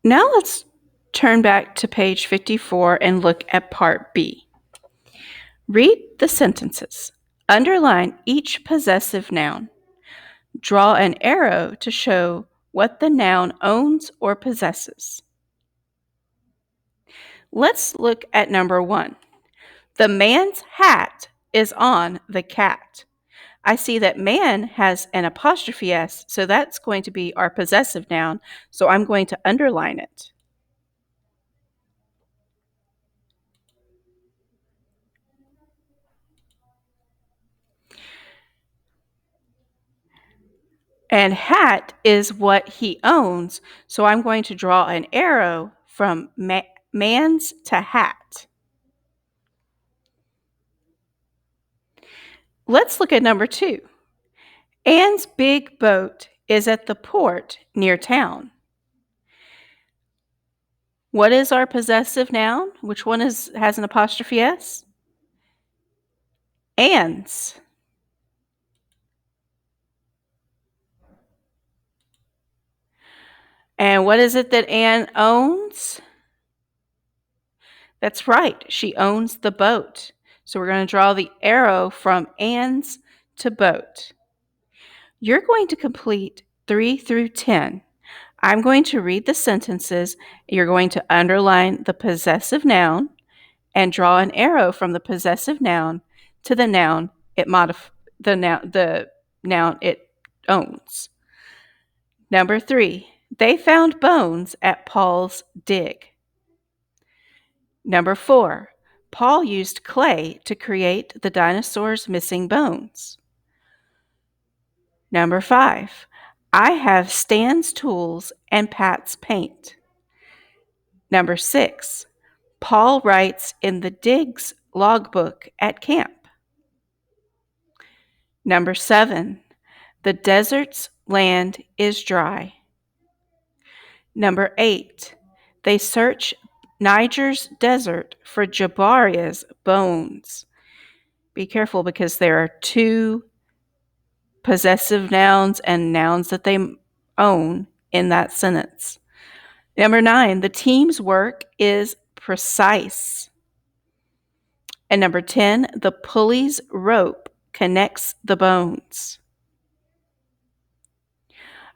Now let's turn back to page 54 and look at part B. Read the sentences. Underline each possessive noun. Draw an arrow to show what the noun owns or possesses. Let's look at number 1. The man's hat is on the cat. I see that man has an apostrophe S, so that's going to be our possessive noun, so I'm going to underline it. And hat is what he owns, so I'm going to draw an arrow from man's to hat. Let's look at number 2. Anne's big boat is at the port near town. What is our possessive noun? Which one has an apostrophe S? Anne's. And what is it that Anne owns? That's right, she owns the boat. So we're going to draw the arrow from Anne's to boat. You're going to complete 3 through 10. I'm going to read the sentences. You're going to underline the possessive noun and draw an arrow from the possessive noun to the noun the noun it owns. Number 3, they found bones at Paul's dig. Number 4, Paul used clay to create the dinosaur's missing bones. Number 5, I have Stan's tools and Pat's paint. Number 6, Paul writes in the dig's logbook at camp. Number 7, the desert's land is dry. Number 8, they search Niger's desert for Jabaria's bones. Be careful because there are 2 possessive nouns and nouns that they own in that sentence. Number 9, the team's work is precise. And number 10, the pulley's rope connects the bones.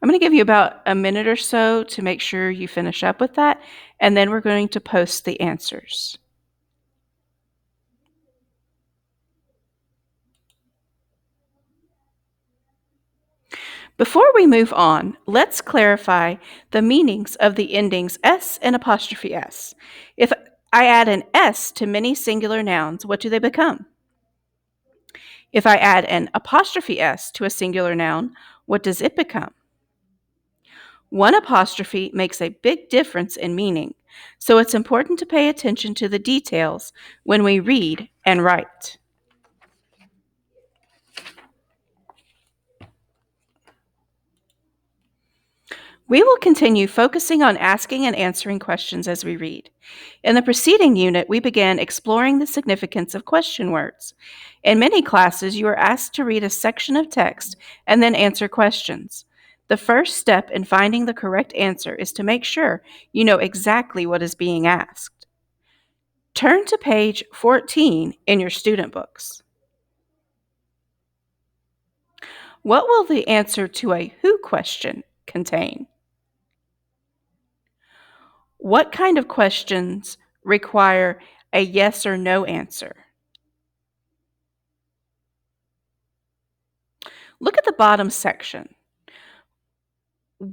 I'm going to give you about a minute or so to make sure you finish up with that, and then we're going to post the answers. Before we move on, let's clarify the meanings of the endings S and apostrophe S. If I add an S to many singular nouns, what do they become? If I add an apostrophe S to a singular noun, what does it become? One apostrophe makes a big difference in meaning, so it's important to pay attention to the details when we read and write. We will continue focusing on asking and answering questions as we read. In the preceding unit, we began exploring the significance of question words. In many classes, you are asked to read a section of text and then answer questions. The first step in finding the correct answer is to make sure you know exactly what is being asked. Turn to page 14 in your student books. What will the answer to a who question contain? What kind of questions require a yes or no answer? Look at the bottom section.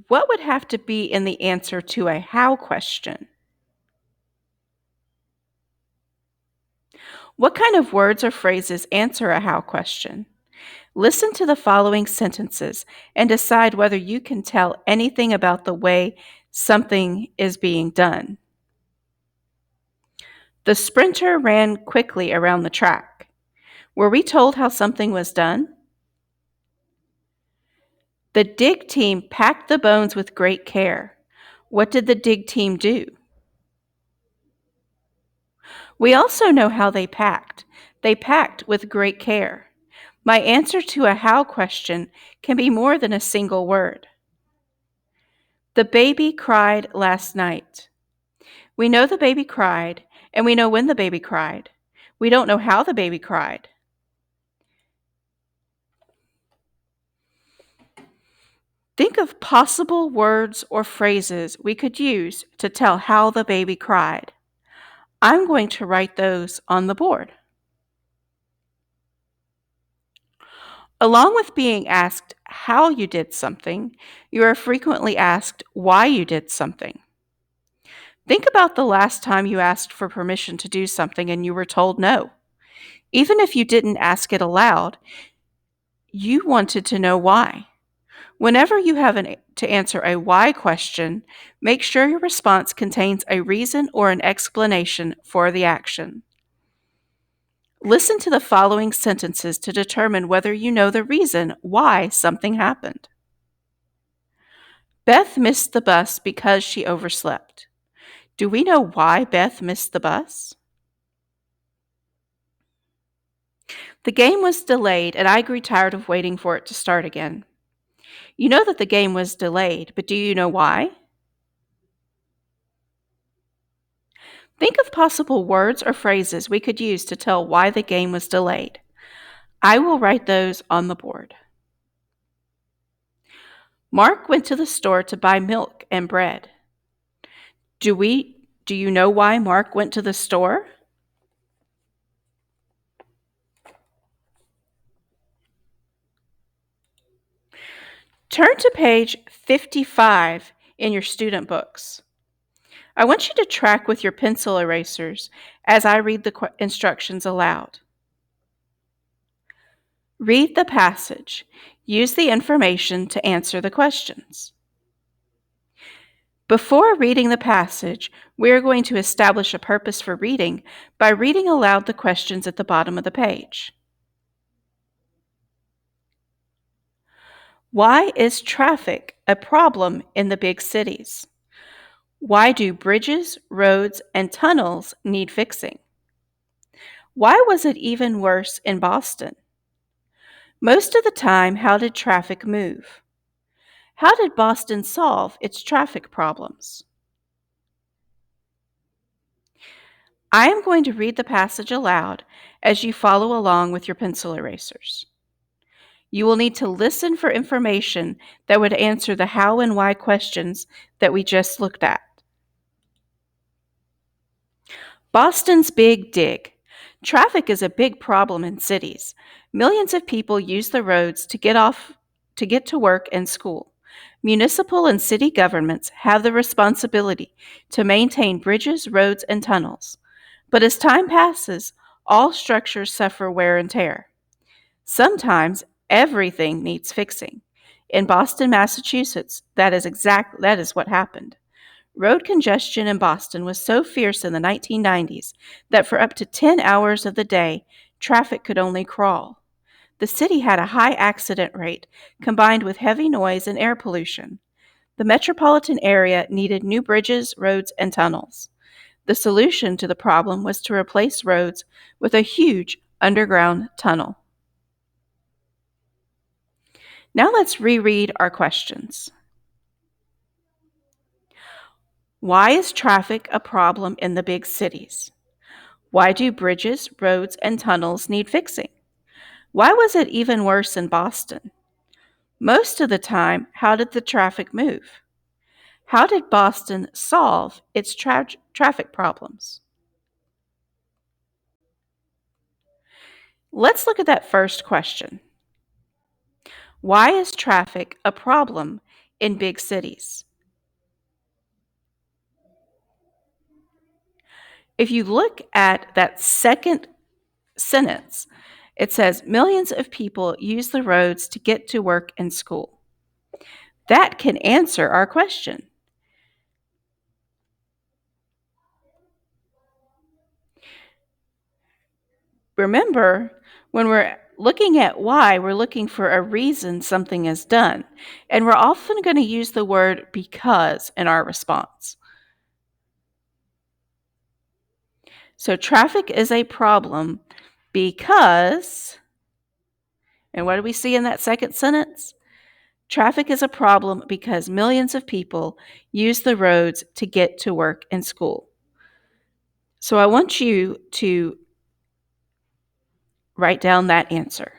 What would have to be in the answer to a how question? What kind of words or phrases answer a how question? Listen to the following sentences and decide whether you can tell anything about the way something is being done. The sprinter ran quickly around the track. Were we told how something was done? The dig team packed the bones with great care. What did the dig team do? We also know how they packed. They packed with great care. My answer to a how question can be more than a single word. The baby cried last night. We know the baby cried, and we know when the baby cried. We don't know how the baby cried. Think of possible words or phrases we could use to tell how the baby cried. I'm going to write those on the board. Along with being asked how you did something, you are frequently asked why you did something. Think about the last time you asked for permission to do something and you were told no. Even if you didn't ask it aloud, you wanted to know why. Whenever you have to answer a why question, make sure your response contains a reason or an explanation for the action. Listen to the following sentences to determine whether you know the reason why something happened. Beth missed the bus because she overslept. Do we know why Beth missed the bus? The game was delayed and I grew tired of waiting for it to start again. You know that the game was delayed, but do you know why? Think of possible words or phrases we could use to tell why the game was delayed. I will write those on the board. Mark went to the store to buy milk and bread. Do you know why Mark went to the store? Turn to page 55 in your student books. I want you to track with your pencil erasers as I read the instructions aloud. Read the passage. Use the information to answer the questions. Before reading the passage, we are going to establish a purpose for reading by reading aloud the questions at the bottom of the page. Why is traffic a problem in the big cities? Why do bridges, roads, and tunnels need fixing? Why was it even worse in Boston? Most of the time, how did traffic move? How did Boston solve its traffic problems? I am going to read the passage aloud as you follow along with your pencil erasers. You will need to listen for information that would answer the how and why questions that we just looked at. Boston's Big Dig. Traffic is a big problem in cities. Millions of people use the roads to get to work and school. Municipal and city governments have the responsibility to maintain bridges, roads, and tunnels. But as time passes, all structures suffer wear and tear. Sometimes everything needs fixing. In Boston, Massachusetts, that is what happened. Road congestion in Boston was so fierce in the 1990s that for up to 10 hours of the day, traffic could only crawl. The city had a high accident rate combined with heavy noise and air pollution. The metropolitan area needed new bridges, roads, and tunnels. The solution to the problem was to replace roads with a huge underground tunnel. Now let's reread our questions. Why is traffic a problem in the big cities? Why do bridges, roads, and tunnels need fixing? Why was it even worse in Boston? Most of the time, how did the traffic move? How did Boston solve its traffic problems? Let's look at that first question. Why is traffic a problem in big cities? If you look at that second sentence, it says millions of people use the roads to get to work and school. That can answer our question. Remember, when we're looking at why, we're looking for a reason something is done. And we're often going to use the word because in our response. So traffic is a problem because, and what do we see in that second sentence? Traffic is a problem because millions of people use the roads to get to work and school. So I want you to write down that answer.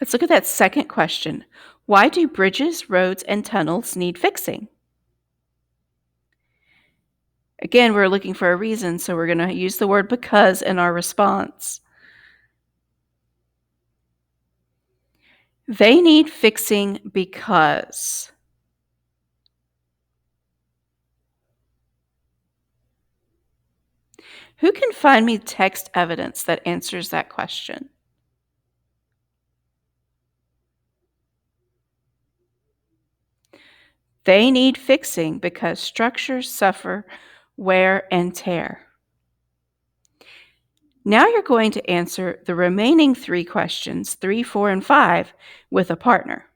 Let's look at that second question. Why do bridges, roads, and tunnels need fixing? Again, we're looking for a reason, so we're going to use the word because in our response. They need fixing because. Who can find me text evidence that answers that question? They need fixing because structures suffer wear and tear. Now you're going to answer the remaining 3 questions, 3, 4, and 5, with a partner.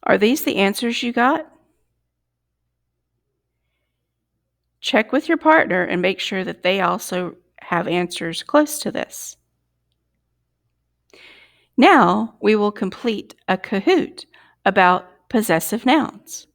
Are these the answers you got? Check with your partner and make sure that they also have answers close to this. Now we will complete a Kahoot about possessive nouns.